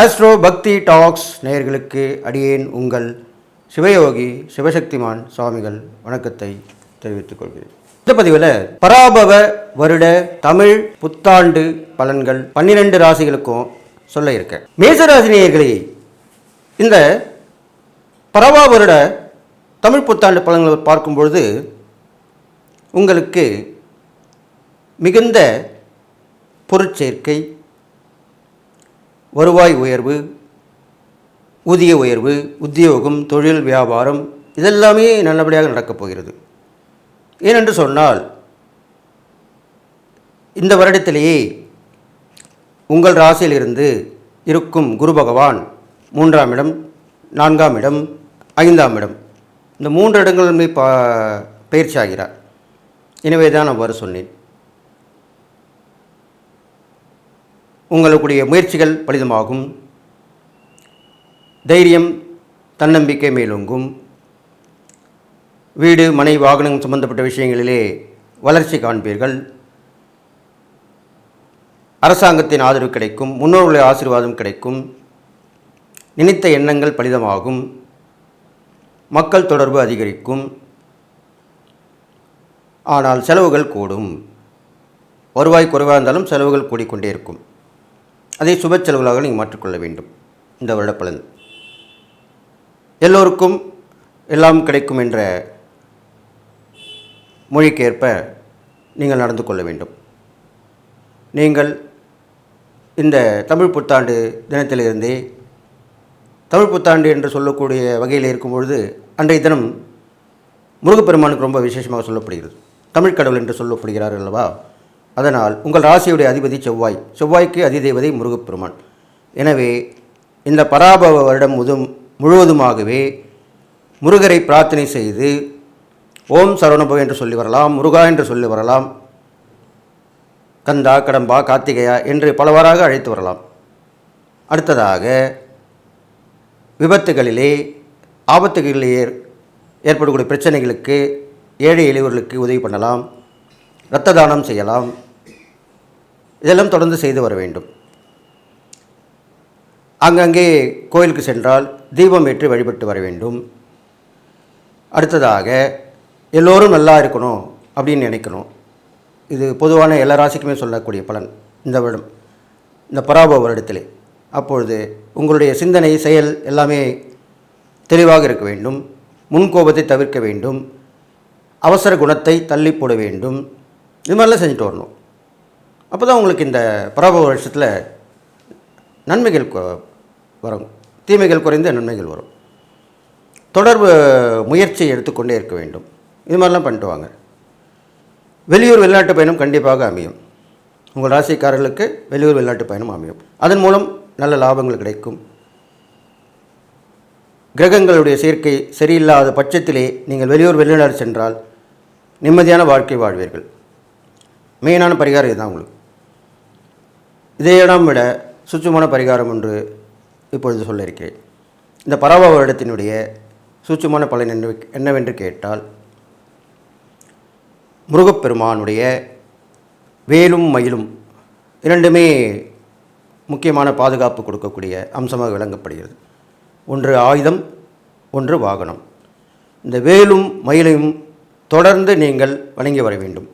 Astro பக்தி tax நேயர்களுக்கு அடியேன் உங்கள் சிவயோகி சிவசக்திமான் சுவாமிகள் வணக்கத்தை தெரிவித்துக் கொள்கிறேன். இந்த பதிவில் பராபவ வருட தமிழ் புத்தாண்டு பலன்கள் 12 ராசிகளுக்கும் சொல்ல இருக்கேன். மேசராசி நேயர்களே, இந்த பராபவ வருட தமிழ் புத்தாண்டு பலன்களை பார்க்கும்பொழுது உங்களுக்கு மிகுந்த பொருட்சேர்க்கை, வருவாய் உயர்வு, ஊதிய உயர்வு, உத்தியோகம், தொழில், வியாபாரம் இதெல்லாமே நல்லபடியாக நடக்கப் போகிறது. ஏனென்று சொன்னால் இந்த வருடத்திலேயே உங்கள் ராசியிலிருந்து இருக்கும் குரு பகவான் 3ஆம் இடம், 4ஆம் இடம், 5ஆம் இடம் இந்த 3 இடங்களுமே பயிற்சி ஆகிறார். எனவே தான் அவ்வாறு சொன்னேன். உங்களுடைய முயற்சிகள் பலிதமாகும், தைரியம் தன்னம்பிக்கை மேலோங்கும், வீடு மனை வாகனம் சம்பந்தப்பட்ட விஷயங்களிலே வளர்ச்சி காண்பீர்கள், அரசாங்கத்தின் ஆதரவு கிடைக்கும், முன்னோர்களுடைய ஆசீர்வாதம் கிடைக்கும், நினைத்த எண்ணங்கள் பலிதமாகும், மக்கள் தொடர்பு அதிகரிக்கும். ஆனால் செலவுகள் கூடும். வருவாய் குறைவாக இருந்தாலும் செலவுகள் கூடிக்கொண்டே இருக்கும். அதை சுப செலவுகளாக நீங்கள் மாற்றிக்கொள்ள வேண்டும். இந்த வருட பலன் எல்லோருக்கும் எல்லாம் கிடைக்கும் என்ற மொழிக்கேற்ப நீங்கள் நடந்து கொள்ள வேண்டும். நீங்கள் இந்த தமிழ் புத்தாண்டு தினத்திலிருந்தே தமிழ் புத்தாண்டு என்று சொல்லக்கூடிய வகையில் இருக்கும் பொழுது அன்றைய தினம் முருகப்பெருமானுக்கு ரொம்ப விசேஷமாக சொல்லப்படுகிறது. தமிழ் கடவுள் என்று சொல்லப்படுகிறார் அல்லவா? அதனால் உங்கள் ராசியுடைய அதிபதி செவ்வாய்க்கு அதிதேவதை முருகப்பெருமான். எனவே இந்த பராபவ வருடம் முழுவதுமாகவே முருகரை பிரார்த்தனை செய்து ஓம் சரவணபவ என்று சொல்லி வரலாம், முருகா என்று சொல்லி வரலாம், கந்தா, கடம்பா, கார்த்திகையா என்று பலவாறாக அழைத்து வரலாம். அடுத்ததாக விபத்துகளிலே ஆபத்துகளிலே ஏற்படக்கூடிய பிரச்சனைகளுக்கு ஏழை எளியவர்களுக்கு உதவி பண்ணலாம், இரத்த தானம் செய்யலாம். இதெல்லாம் தொடர்ந்து செய்து வர வேண்டும். அங்கங்கே கோயிலுக்கு சென்றால் தீபம் ஏற்றி வழிபட்டு வர வேண்டும். அடுத்ததாக எல்லோரும் நல்லா இருக்கணும் அப்படின்னு நினைக்கணும். இது பொதுவான எல்லா ராசிக்குமே சொல்லக்கூடிய பலன் இந்த வருடம், இந்த பராபவ வருடத்திலே. அப்பொழுது உங்களுடைய சிந்தனை, செயல் எல்லாமே தெளிவாக இருக்க வேண்டும். முன்கோபத்தை தவிர்க்க வேண்டும். அவசர குணத்தை தள்ளி போட வேண்டும். இது மாதிரிலாம் செஞ்சுட்டு வரணும். அப்போ தான் உங்களுக்கு இந்த பராபவ வருஷத்தில் நன்மைகள் வரும், தீமைகள் குறைந்த நன்மைகள் வரும். தொடர்பு முயற்சியை எடுத்துக்கொண்டே இருக்க வேண்டும். இது மாதிரிலாம் பண்ணிட்டு வாங்க. வெளியூர் வெளிநாட்டு பயணம் கண்டிப்பாக அமையும். உங்கள் ராசிக்காரர்களுக்கு வெளியூர் வெளிநாட்டு பயணம் அமையும். அதன் மூலம் நல்ல லாபங்கள் கிடைக்கும். கிரகங்களுடைய சேர்க்கை சரியில்லாத பட்சத்திலே நீங்கள் வெளியூர் வெளிநாடு சென்றால் நிம்மதியான வாழ்க்கை வாழ்வீர்கள். மெயினான பரிகாரம் இதுதான். உங்களுக்கு இதையிடம் விட சூட்சுமான பரிகாரம் ஒன்று இப்பொழுது சொல்ல இருக்கிறேன். இந்த பராபவ வருடத்தினுடைய சூட்சுமான பலன் என்னவென்று கேட்டால், முருகப்பெருமானுடைய வேலும் மயிலும் இரண்டுமே முக்கியமான பாதுகாப்பு கொடுக்கக்கூடிய அம்சமாக விளங்கப்படுகிறது. ஒன்று ஆயுதம், ஒன்று வாகனம். இந்த வேலும் மயிலையும் தொடர்ந்து நீங்கள் வணங்கி வர வேண்டும்.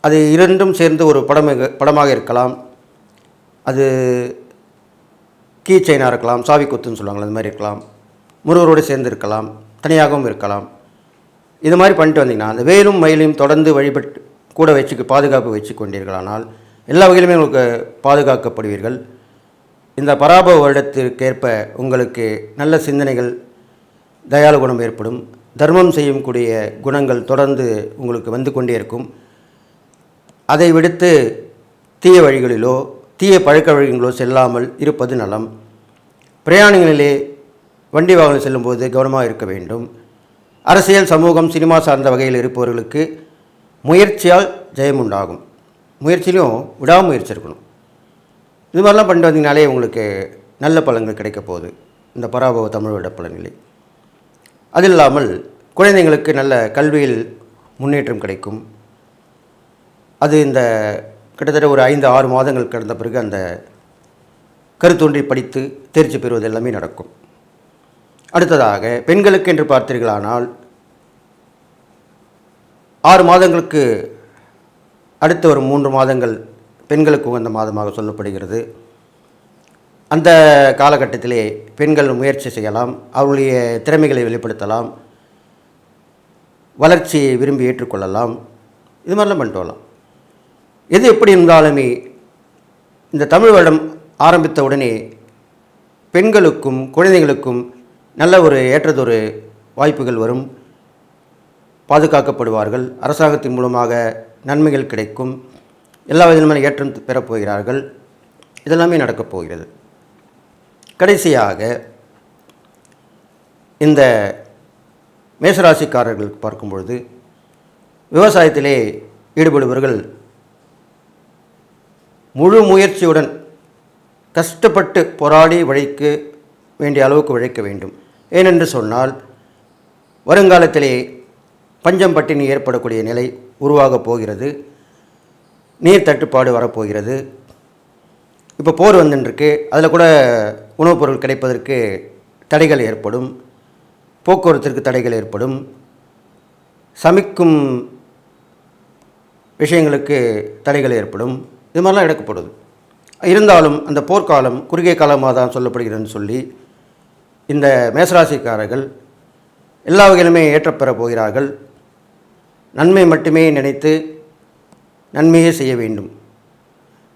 அது இரண்டும் சேர்ந்து ஒரு படமாக இருக்கலாம், அது கீ செயினாக இருக்கலாம், சாவி கொத்துன்னு சொல்லுவாங்களே அது மாதிரி இருக்கலாம், முருகரோடு சேர்ந்து இருக்கலாம், தனியாகவும் இருக்கலாம். இது மாதிரி பண்ணிட்டு வந்தீங்கன்னா அந்த வேலும் மயிலையும் தொடர்ந்து வழிபட்டு கூட பாதுகாப்பு வச்சு கொண்டீர்களானால் எல்லா வகையிலுமே உங்களுக்கு பாதுகாக்கப்படுவீர்கள். இந்த பராபவ வருடத்திற்கேற்ப உங்களுக்கு நல்ல சிந்தனைகள், தயால குணம் ஏற்படும். தர்மம் செய்யக்கூடிய குணங்கள் தொடர்ந்து உங்களுக்கு வந்து கொண்டே இருக்கும். அதை விடுத்து தீய வழிகளிலோ தீய பழக்க வழிகளோ செல்லாமல் இருப்பது நலம். பிரயாணங்களிலே வண்டி வாகனம் செல்லும்போது கவனமாக இருக்க வேண்டும். அரசியல், சமூகம், சினிமா சார்ந்த வகையில் இருப்பவர்களுக்கு முயற்சியால் ஜெயம் உண்டாகும். முயற்சியிலும் விடாமுயற்சி இருக்கணும். இது மாதிரிலாம் பண்ணிட்டு வந்தீங்கனாலே உங்களுக்கு நல்ல பலன்கள் கிடைக்கப் போகுது இந்த பராபவ தமிழ் வருட பலன்களை. அது இல்லாமல் குழந்தைங்களுக்கு நல்ல கல்வியில் முன்னேற்றம் கிடைக்கும். அது இந்த கிட்டத்தட்ட ஒரு 5-6 மாதங்கள் கடந்த பிறகு அந்த கருத்தொன்றி படித்து தேர்ச்சி பெறுவது எல்லாமே நடக்கும். அடுத்ததாக பெண்களுக்கு என்று பார்த்தீர்களானால் 6 மாதங்களுக்கு அடுத்து வரும் 3 மாதங்கள் பெண்களுக்கு உகந்த மாதமாக சொல்லப்படுகிறது. அந்த காலகட்டத்திலே பெண்கள் முயற்சி செய்யலாம், அவருடைய திறமைகளை வெளிப்படுத்தலாம், வளர்ச்சியை விரும்பி ஏற்றுக்கொள்ளலாம், இது மாதிரிலாம் பண்ணிட்டு வரலாம். எது எப்படி இருந்தாலுமே இந்த தமிழ் வருடம் ஆரம்பித்த உடனே பெண்களுக்கும் குழந்தைகளுக்கும் நல்ல ஒரு ஏற்றதொரு வாய்ப்புகள் வரும், பாதுகாக்கப்படுவார்கள், அரசாங்கத்தின் மூலமாக நன்மைகள் கிடைக்கும், எல்லா விதமான ஏற்றம் பெறப்போகிறார்கள், இதெல்லாமே நடக்கப் போகிறது. கடைசியாக இந்த மேசராசிக்காரர்களுக்கு பார்க்கும் பொழுது விவசாயத்திலே ஈடுபடுபவர்கள் முழு முயற்சியுடன் கஷ்டப்பட்டு போராடி உழைக்க வேண்டிய அளவுக்கு உழைக்க வேண்டும். ஏனென்று சொன்னால் வருங்காலத்திலே பஞ்சம் பட்டினி ஏற்படக்கூடிய நிலை உருவாகப் போகிறது, நீர் தட்டுப்பாடு வரப்போகிறது. இப்போ போர் வந்துருக்கு, அதில் கூட உணவுப் பொருள் கிடைப்பதற்கு தடைகள் ஏற்படும், போக்குவரத்திற்கு தடைகள் ஏற்படும், சமைக்கும் விஷயங்களுக்கு தடைகள் ஏற்படும், இது மாதிரிலாம் எடுக்கப்படுது. இருந்தாலும் அந்த போர்க்காலம் குறுகிய காலமாக தான் சொல்லப்படுகிறதுன்னு சொல்லி இந்த மேசராசிக்காரர்கள் எல்லா வகையிலுமே ஏற்றப்பெறப் போகிறார்கள். நன்மை மட்டுமே நினைத்து நன்மையே செய்ய வேண்டும்.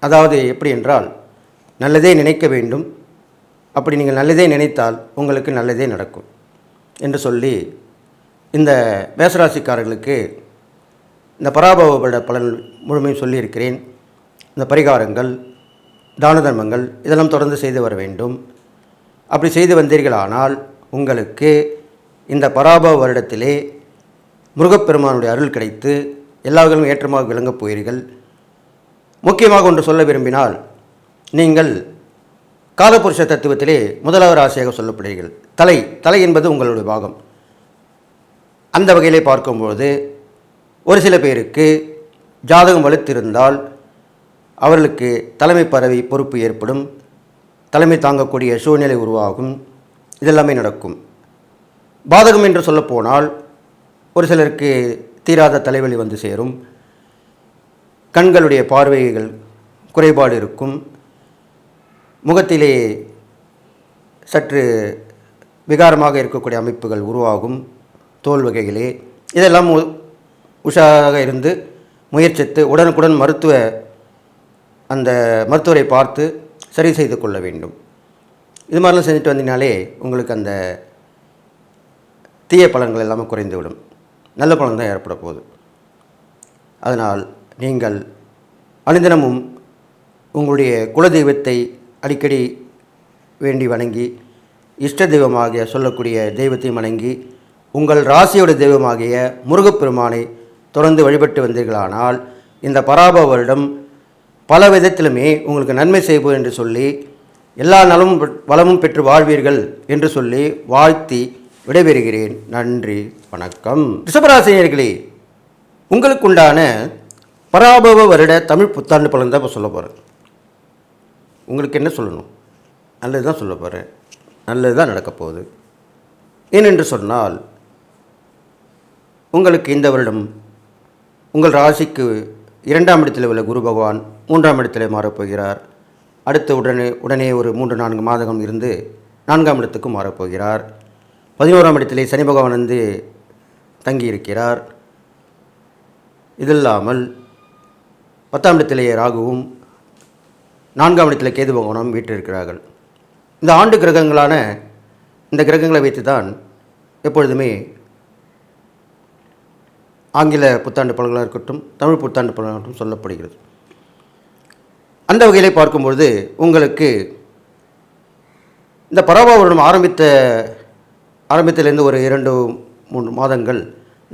அதாவது எப்படி என்றால் நல்லதே நினைக்க வேண்டும், அப்படி நீங்கள் நல்லதே நினைத்தால் உங்களுக்கு நல்லதே நடக்கும் என்று சொல்லி இந்த மேசராசிக்காரர்களுக்கு இந்த பராபவ பலன் முழுமையும் சொல்லியிருக்கிறேன். இந்த பரிகாரங்கள், தான தர்மங்கள் இதெல்லாம் தொடர்ந்து செய்து வர வேண்டும். அப்படி செய்து வந்தீர்களானால் உங்களுக்கு இந்த பராபவ வருடத்திலே முருகப்பெருமானுடைய அருள் கிடைத்து எல்லா வகையிலும் ஏற்றமாக விளங்கப் போகிறீர்கள். முக்கியமாக ஒன்று சொல்ல விரும்பினால், நீங்கள் காலபுருஷ தத்துவத்திலே முதலாவது ராசியாக சொல்லப்படுகிறீர்கள். தலை என்பது உங்களுடைய பாகம். அந்த வகையிலே பார்க்கும்போது ஒரு சில பேருக்கு ஜாதகம் வலுத்திருந்தால் அவர்களுக்கு தலைமை பதவி பொறுப்பு ஏற்படும், தலைமை தாங்கக்கூடிய சூழ்நிலை உருவாகும், இதெல்லாமே நடக்கும். பாதகம் என்று சொல்லப்போனால் ஒரு சிலருக்கு தீராத தலைவலி வந்து சேரும், கண்களுடைய பார்வைகள் குறைபாடு இருக்கும், முகத்திலே சற்று விகாரமாக இருக்கக்கூடிய அமைப்புகள் உருவாகும், தோல் வகைகளே. இதெல்லாம் உஷாராக இருந்து முயற்சித்து உடனுக்குடன் மருத்துவரை பார்த்து சரி செய்து கொள்ள வேண்டும். இது மாதிரிலாம் செஞ்சுட்டு வந்தீங்கனாலே உங்களுக்கு அந்த தீய பலன்கள் எல்லாமே குறைந்துவிடும், நல்ல பலன் தான் ஏற்பட போகுது. அதனால் நீங்கள் அனுதினமும் உங்களுடைய குலதெய்வத்தை அடிக்கடி வேண்டி வணங்கி, இஷ்ட தெய்வமாகிய சொல்லக்கூடிய தெய்வத்தையும் வணங்கி, உங்கள் ராசியோட தெய்வமாகிய முருகப்பெருமானை தொடர்ந்து வழிபட்டு வந்தீர்களானால் இந்த பராபவ வருடம் பல விதத்திலுமே உங்களுக்கு நன்மை செய்வோம் என்று சொல்லி எல்லா நலமும் வளமும் பெற்று வாழ்வீர்கள் என்று சொல்லி வாழ்த்தி விடைபெறுகிறேன். நன்றி, வணக்கம். ரிஷபராசினியர்களே, உங்களுக்குண்டான பராபவ வருட தமிழ் புத்தாண்டு பலன் தான் இப்போ சொல்ல போகிறேன். உங்களுக்கு என்ன சொல்லணும்? நல்லது தான் சொல்ல போகிறேன், நல்லது தான் நடக்கப் போகுது. ஏனென்று சொன்னால் உங்களுக்கு இந்த வருடம் உங்கள் ராசிக்கு 2ஆம் இடத்தில் உள்ள குரு பகவான் 3ஆம் இடத்திலே மாறப்போகிறார். அடுத்து உடனே ஒரு 3-4 மாதம் இருந்து 4ஆம் இடத்துக்கு மாறப்போகிறார். 11ஆம் இடத்திலே சனி பகவான் வந்து தங்கியிருக்கிறார். இதில்லாமல் 10ஆம் இடத்திலேயே ராகுவும் 4ஆம் இடத்திலே கேது பகவானும் வீற்றிருக்கிறார்கள். இந்த ஆண்டு கிரகங்களான இந்த கிரகங்களை வைத்து தான் எப்பொழுதுமே ஆங்கில புத்தாண்டு பலன்களாக இருக்கட்டும், தமிழ் புத்தாண்டு பலன்களாகட்டும் சொல்லப்படுகிறது. அந்த வகையிலே பார்க்கும்பொழுது உங்களுக்கு இந்த பராபவ வருடம் ஆரம்பத்திலிருந்து ஒரு 2-3 மாதங்கள்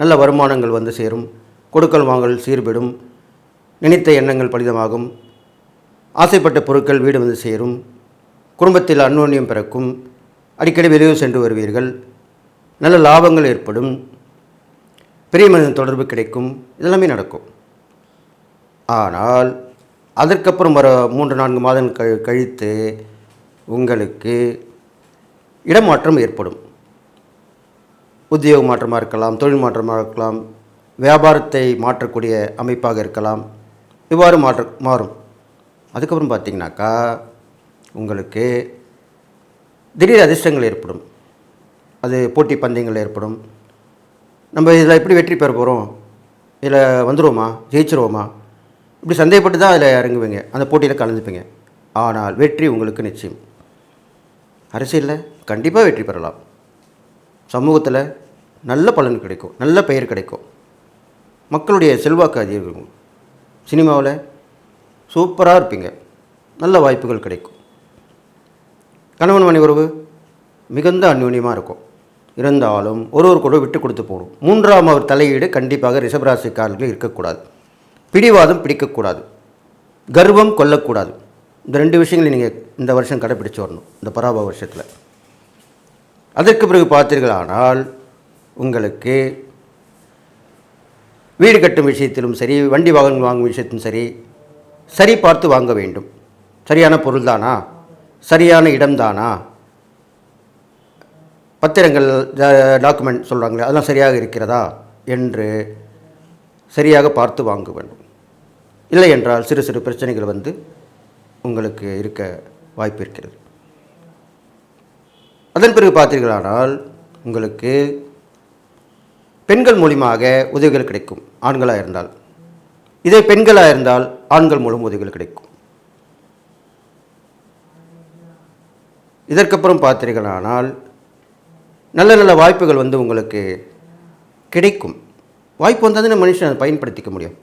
நல்ல வருமானங்கள் வந்து சேரும், கொடுக்கல் வாங்கல் சீர்படும், நினைத்த எண்ணங்கள் பலிதமாகும், ஆசைப்பட்ட பொருட்கள் வீடு வந்து சேரும், குடும்பத்தில் அந்யோன்யம் பிறக்கும், அடிக்கடி வெளியூர் சென்று வருவீர்கள், நல்ல லாபங்கள் ஏற்படும், பெரிய மனிதன் தொடர்பு கிடைக்கும், இதெல்லாமே நடக்கும். ஆனால் அதற்கப்புறம் வர 3-4 மாதங்கள் கழித்து உங்களுக்கு இடமாற்றம் ஏற்படும். உத்தியோக மாற்றமாக இருக்கலாம், தொழில் மாற்றமாக இருக்கலாம், வியாபாரத்தை மாற்றக்கூடிய அமைப்பாக இருக்கலாம். இவ்வாறு மாறும். அதுக்கப்புறம் பார்த்திங்கனாக்கா உங்களுக்கு திடீர் அதிர்ஷ்டங்கள் ஏற்படும். அது போட்டி பந்தயங்கள் ஏற்படும். நம்ம இதில் எப்படி வெற்றி பெற போகிறோம், இதில் வந்துடுவோமா, ஜெயிச்சிருவோமா, இப்படி சந்தேகப்பட்டு தான் அதில் இறங்குவீங்க, அந்த போட்டியில் கலந்துப்பீங்க. ஆனால் வெற்றி உங்களுக்கு நிச்சயம். அரசியலில் கண்டிப்பாக வெற்றி பெறலாம். சமூகத்தில் நல்ல பலன் கிடைக்கும், நல்ல பெயர் கிடைக்கும், மக்களுடைய செல்வாக்கு அதிகரிக்கும். சினிமாவில் சூப்பராக இருப்பீங்க, நல்ல வாய்ப்புகள் கிடைக்கும். கணவன் மனைவி உறவு மிகுந்த அந்யோன்யமாக இருக்கும். இருந்தாலும் ஒருவர் கூட விட்டு கொடுத்து போகணும். மூன்றாம் அவர் தலையீடு கண்டிப்பாக ரிஷபராசிக்காரர்கள் இருக்கக்கூடாது. பிடிவாதம் பிடிக்கக்கூடாது, கர்வம் கொள்ளக்கூடாது. இந்த 2 விஷயங்களை நீங்கள் இந்த வருஷம் கடைப்பிடிச்சு வரணும், இந்த பராபவ வருஷத்தில். அதற்கு பிறகு பார்த்தீர்களானால் உங்களுக்கு வீடு கட்டும் விஷயத்திலும் சரி, வண்டி வாகனம் வாங்கும் விஷயத்திலும் சரி, சரி பார்த்து வாங்க வேண்டும். சரியான பொருள் தானா, சரியான இடம்தானா, பத்திரங்கள் டாக்குமெண்ட் சொல்கிறாங்களே அதெல்லாம் சரியாக இருக்கிறதா என்று சரியாக பார்த்து வாங்க வேண்டும். இல்லை என்றால் சிறு சிறு பிரச்சனைகள் வந்து உங்களுக்கு இருக்க வாய்ப்பு இருக்கிறது. அதன் பிறகு பார்த்தீர்களானால் உங்களுக்கு பெண்கள் மூலியமாக உதவிகள் கிடைக்கும், ஆண்களாக இருந்தால். இதே பெண்களாக இருந்தால் ஆண்கள் மூலம் உதவிகள் கிடைக்கும். இதற்கப்புறம் பார்த்தீர்களானால் நல்ல நல்ல வாய்ப்புகள் வந்து உங்களுக்கு கிடைக்கும். வாய்ப்பு வந்ததுன்னு மனுஷன் அதை பயன்படுத்திக்க முடியும்.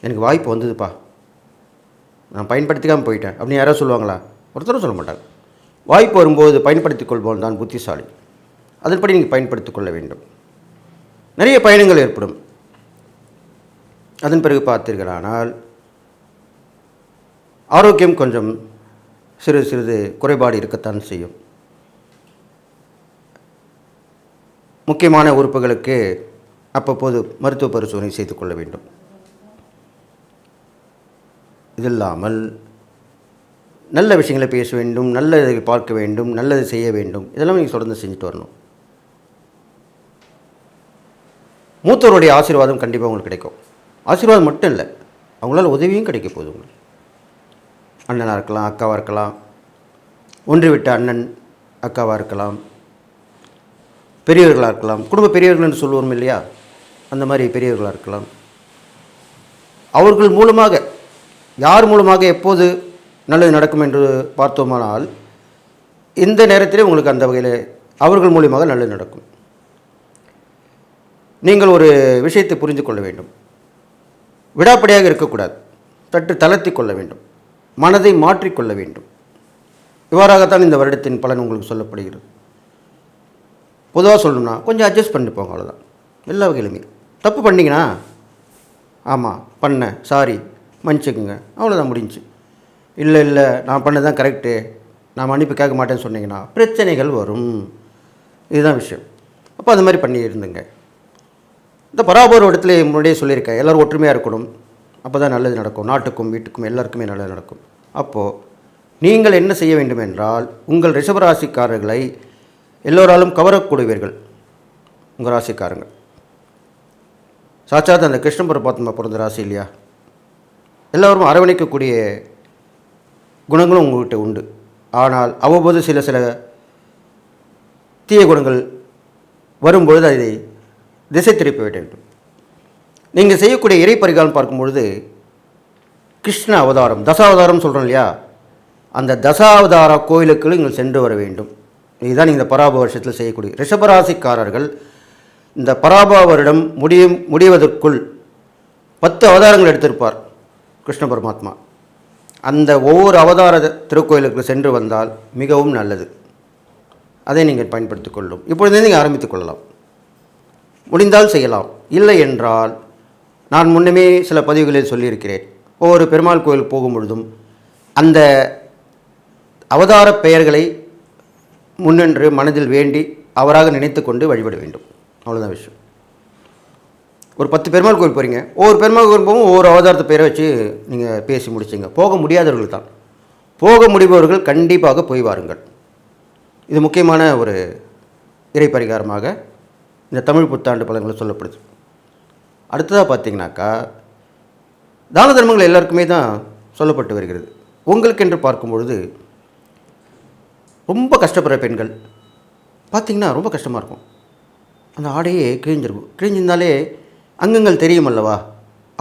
எனக்கு வாய்ப்பு வந்ததுப்பா, நான் பயன்படுத்திக்காமல் போயிட்டேன் அப்படின்னு யாராவது சொல்லுவாங்களா? ஒருத்தரும் சொல்ல மாட்டாங்க. வாய்ப்பு வரும்போது பயன்படுத்திக் கொள்பவன் தான் புத்திசாலி. அதன்படி நீங்கள் பயன்படுத்திக் கொள்ள வேண்டும். நிறைய பயணங்கள் ஏற்படும். அதன் பிறகு பார்த்தீர்களானால் ஆரோக்கியம் கொஞ்சம் சிறிது குறைபாடு இருக்கத்தான் செய்யும். முக்கியமான உறுப்புகளுக்கு அப்பப்போது மருத்துவ பரிசோதனை செய்து கொள்ள வேண்டும். இதில்லாமல் நல்ல விஷயங்களை பேச வேண்டும், நல்லதை பார்க்க வேண்டும், நல்லதை செய்ய வேண்டும். இதெல்லாம் நீங்கள் தொடர்ந்து செஞ்சுட்டு வரணும். மூத்தவருடைய ஆசீர்வாதம் கண்டிப்பாக உங்களுக்கு கிடைக்கும். ஆசீர்வாதம் மட்டும் இல்லை, அவங்களால உதவியும் கிடைக்க போகுது. உங்களுக்கு அண்ணனாக இருக்கலாம், அக்காவாக இருக்கலாம், ஒன்று விட்ட அண்ணன் அக்காவாக இருக்கலாம், பெரியவர்களாக இருக்கலாம், குடும்ப பெரியவர்கள் என்று சொல்லுவோம் இல்லையா, அந்த மாதிரி பெரியவர்களாக இருக்கலாம். அவர்கள் மூலமாக, யார் மூலமாக எப்போது நல்லது நடக்கும் என்று பார்த்தோமானால் இந்த நேரத்திலே உங்களுக்கு அந்த வகையில் அவர்கள் மூலியமாக நல்லது நடக்கும். நீங்கள் ஒரு விஷயத்தை புரிந்து கொள்ள வேண்டும். விடாப்படியாக இருக்கக்கூடாது, சற்று தளர்த்தி கொள்ள வேண்டும், மனதை மாற்றிக்கொள்ள வேண்டும். இவ்வாறாகத்தான் இந்த வருடத்தின் பலன் உங்களுக்கு சொல்லப்படுகிறது. பொதுவாக சொல்லணும்னா கொஞ்சம் அட்ஜஸ்ட் பண்ணி போங்க, அவ்வளோதான். எல்லா வகையிலுமே தப்பு பண்ணிங்கன்னா ஆமாம் பண்ணேன், சாரி, மன்னிச்சுக்குங்க, அவ்வளோதான், முடிஞ்சு. இல்லை நான் பண்ணது தான் கரெக்டு, நான் மன்னிப்பு கேட்க மாட்டேன்னு சொன்னீங்கன்னா பிரச்சனைகள் வரும். இதுதான் விஷயம். அப்போ அது மாதிரி பண்ணி இருந்துங்க. இந்த பராபர இடத்துல முன்னாடியே சொல்லியிருக்கேன், எல்லோரும் ஒற்றுமையாக இருக்கணும், அப்போ தான் நல்லது நடக்கும். நாட்டுக்கும் வீட்டுக்கும் எல்லாருக்குமே நல்லது நடக்கும். அப்போது நீங்கள் என்ன செய்ய வேண்டும் என்றால், உங்கள் ரிஷபராசிக்காரர்களை எல்லோராலும் கவரக்கூடியவர்கள் உங்கள் ராசிக்காரங்க. சாட்சாத் அந்த கிருஷ்ண பரமாத்மா பிறந்த ராசி இல்லையா, எல்லோரும் அரவணைக்கக்கூடிய குணங்களும் உங்கள்கிட்ட உண்டு. ஆனால் அவ்வப்போது சில தீய குணங்கள் வரும்பொழுது அதை திசை திருப்பி விட வேண்டும். நீங்கள் செய்யக்கூடிய இறை பரிகாரம் பார்க்கும்பொழுது கிருஷ்ண அவதாரம், தசாவதாரம் சொல்கிறோம் இல்லையா, அந்த தசாவதார கோயிலுக்கு நீங்கள் சென்று வர வேண்டும். இதுதான் இந்த பராப வருஷத்தில் செய்யக்கூடிய ரிஷபராசிக்காரர்கள். இந்த பராப வருடம் முடிவதற்குள் 10 அவதாரங்கள் எடுத்திருப்பார் கிருஷ்ண பரமாத்மா. அந்த ஒவ்வொரு அவதார திருக்கோயிலுக்கு சென்று வந்தால் மிகவும் நல்லது. அதை நீங்கள் பயன்படுத்திக் கொள்ளும். இப்பொழுதே நீங்கள் ஆரம்பித்துக் கொள்ளலாம். முடிந்தால் செய்யலாம். இல்லை என்றால் நான் முன்னமே சில பதிவுகளில் சொல்லியிருக்கிறேன், ஒவ்வொரு பெருமாள் கோயில் போகும் பொழுதும் அந்த அவதார பெயர்களை முன்னின்று மனதில் வேண்டி அவராக நினைத்து கொண்டு வழிபட வேண்டும். அவ்வளோதான் விஷயம். ஒரு 10 பெருமாள் கோயில் போகிறீங்க, ஒவ்வொரு பெருமாள் கோயில் போகும் ஒவ்வொரு அவதாரத்தை பெயரை வச்சு நீங்கள் பேசி முடிச்சிங்க. போக முடியாதவர்கள் தான் போக முடிபவர்கள் கண்டிப்பாக போய் வாருங்கள். இது முக்கியமான ஒரு இறை பரிகாரமாக இந்த தமிழ் புத்தாண்டு பலன்கள் சொல்லப்படுது. அடுத்ததாக பார்த்தீங்கன்னாக்கா, தான தர்மங்கள் எல்லாருக்குமே தான் சொல்லப்பட்டு வருகிறது. உங்களுக்கென்று பார்க்கும் பொழுது ரொம்ப கஷ்டப்படுற பெண்கள் பார்த்திங்கன்னா ரொம்ப கஷ்டமாக இருக்கும். அந்த ஆடையே கிழிஞ்சிருக்கும். கிழிஞ்சிருந்தாலே அங்கங்கள் தெரியும் அல்லவா,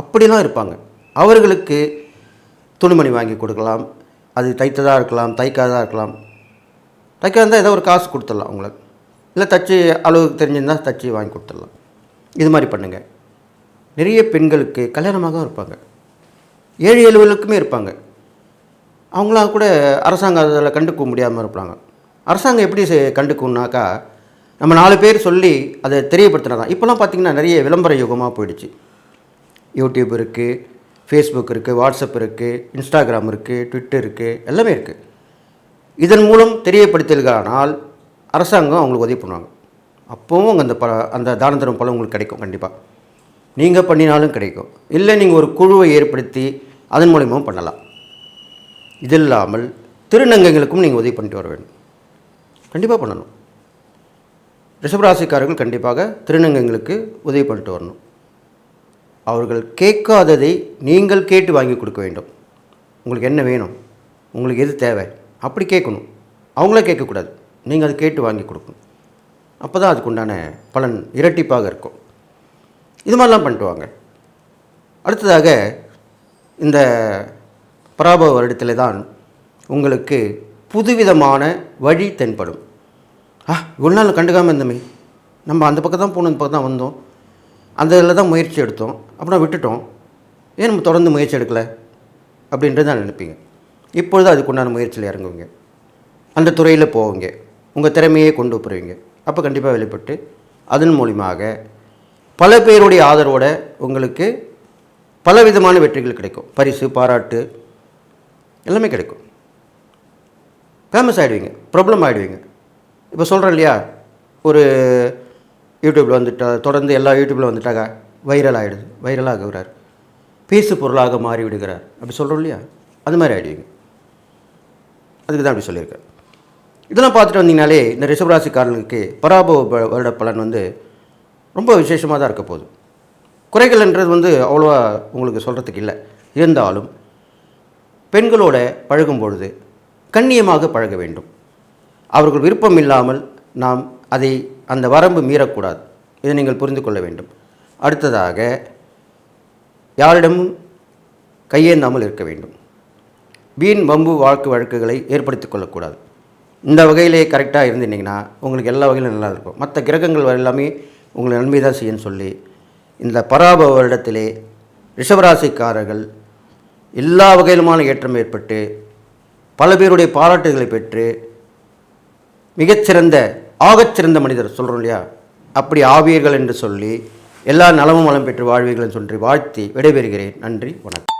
அப்படிலாம் இருப்பாங்க. அவர்களுக்கு துணிமணி வாங்கி கொடுக்கலாம். அது தைத்ததாக இருக்கலாம், தைக்காததாக இருக்கலாம். தைக்காத இருந்தால் ஏதோ ஒரு காசு கொடுத்துடலாம் அவங்களுக்கு, இல்லை தச்சு அளவுக்கு தெரிஞ்சிருந்தால் தச்சு வாங்கி கொடுத்துடலாம். இது மாதிரி பண்ணுங்கள். நிறைய பெண்களுக்கு கல்யாணமாக இருப்பாங்க, ஏழை எளியவர்களுக்குமே இருப்பாங்க. அவங்களாம் கூட அரசாங்கம் அதில் கண்டுக்க முடியாமல் இருப்பாங்க. அரசாங்கம் எப்படி கண்டுக்கும்னாக்கா, நம்ம 4 பேர் சொல்லி அதை தெரியப்படுத்தினா தான். இப்போலாம் பார்த்திங்கன்னா நிறைய விளம்பர யுகமாக போயிடுச்சு. யூடியூப் இருக்குது, ஃபேஸ்புக் இருக்குது, வாட்ஸ்அப் இருக்குது, இன்ஸ்டாகிராம் இருக்குது, ட்விட்டர் இருக்குது, எல்லாமே இருக்குது. இதன் மூலம் தெரியப்படுத்தல்களானால் அரசாங்கம் அவங்களுக்கு உதவி பண்ணுவாங்க. அப்போவும் அந்த தான தர்ம பலம் உங்களுக்கு கிடைக்கும். கண்டிப்பாக நீங்கள் பண்ணினாலும் கிடைக்கும். இல்லை நீங்கள் ஒரு குழுவை ஏற்படுத்தி அதன் மூலியமாகவும் பண்ணலாம். இது இல்லாமல் திருநங்கைகளுக்கும் நீங்கள் உதவி பண்ணிட்டு வர வேண்டும். கண்டிப்பாக பண்ணணும். ரிஷபராசிக்காரர்கள் கண்டிப்பாக திருநங்கைகளுக்கு உதவி பண்ணிட்டு வரணும். அவர்கள் கேட்காததை நீங்கள் கேட்டு வாங்கி கொடுக்க வேண்டும். உங்களுக்கு என்ன வேணும், உங்களுக்கு எது தேவை, அப்படி கேட்கணும். அவங்களே கேட்கக்கூடாது, நீங்கள் அதை கேட்டு வாங்கி கொடுக்கணும். அப்போ தான் அதுக்குண்டான பலன் இரட்டிப்பாக இருக்கும். இது மாதிரிலாம் பண்ணிட்டு வாங்க. அடுத்ததாக இந்த பராபவ வருடத்தில் தான் உங்களுக்கு புதுவிதமான வழி தென்படும். இவ்வளோ நாள் கண்டுக்காமல் இருந்தோமே, நம்ம அந்த பக்கம் தான் போகணும், இந்த பக்கம் தான் வந்தோம், அந்த இதில் தான் முயற்சி எடுத்தோம், அப்புறம் விட்டுட்டோம், ஏன் நம்ம தொடர்ந்து முயற்சி எடுக்கலை அப்படின்றது தான் நினைப்பீங்க. இப்பொழுது அதுக்குண்டான முயற்சியில் இறங்குவீங்க, அந்த துறையில் போவீங்க, உங்கள் திறமையே கொண்டு போடுவீங்க. அப்போ கண்டிப்பாக வெளிப்பட்டு அதன் மூலியமாக பல பேருடைய ஆதரவோடு உங்களுக்கு பலவிதமான வெற்றிகள் கிடைக்கும். பரிசு, பாராட்டு எல்லாமே கிடைக்கும். ஃபேமஸ் ஆகிடுவீங்க, ப்ராப்ளம் ஆகிடுவீங்க. இப்போ சொல்கிறேன் இல்லையா, ஒரு யூடியூப்பில் வந்துட்டா, தொடர்ந்து எல்லா யூடியூப்பில் வந்துட்டாங்க, வைரல் ஆகிடுது, வைரலாகுகிறார், பேசு பொருளாக மாறி விடுகிறார், அப்படி சொல்கிறோம் இல்லையா, அது மாதிரி ஆகிடுவீங்க. அதுக்கு தான் அப்படி சொல்லியிருக்கேன். இதெல்லாம் பார்த்துட்டு வந்தீங்கனாலே இந்த ரிஷபராசிக்காரர்களுக்கு பராபவ வருட பலன் ரொம்ப விசேஷமாக தான் இருக்க போகுது. குறைகள்ன்றது அவ்வளோவா உங்களுக்கு சொல்கிறதுக்கு இல்லை. இருந்தாலும் பெண்களோட பழகும் பொழுது கண்ணியமாக பழக வேண்டும். அவர்கள் விருப்பம் இல்லாமல் நாம் அந்த வரம்பு மீறக்கூடாது. இதை நீங்கள் புரிந்து கொள்ள வேண்டும். அடுத்ததாக யாரிடமும் கையேந்தாமல் இருக்க வேண்டும். வீண் வம்பு வழக்குகளை ஏற்படுத்தி கொள்ளக்கூடாது. இந்த வகையிலே கரெக்டாக இருந்தீங்கன்னா உங்களுக்கு எல்லா வகையிலும் நல்லா இருக்கும். மற்ற கிரகங்கள் எல்லாமே உங்களை நன்மை தான் செய்யன்னு சொல்லி இந்த பராபவ வருடத்திலே ரிஷபராசிக்காரர்கள் எல்லா வகையிலுமான ஏற்றம் ஏற்பட்டு பல பேருடைய பாராட்டுகளை பெற்று மிகச்சிறந்த ஆகச்சிறந்த மனிதர் சொல்கிறோம் இல்லையா, அப்படி ஆவீர்கள் என்று சொல்லி எல்லா நலமும் வளம் பெற்று வாழ்வீர்கள் என்று சொல்லி வாழ்த்தி விடைபெறுகிறேன். நன்றி, வணக்கம்.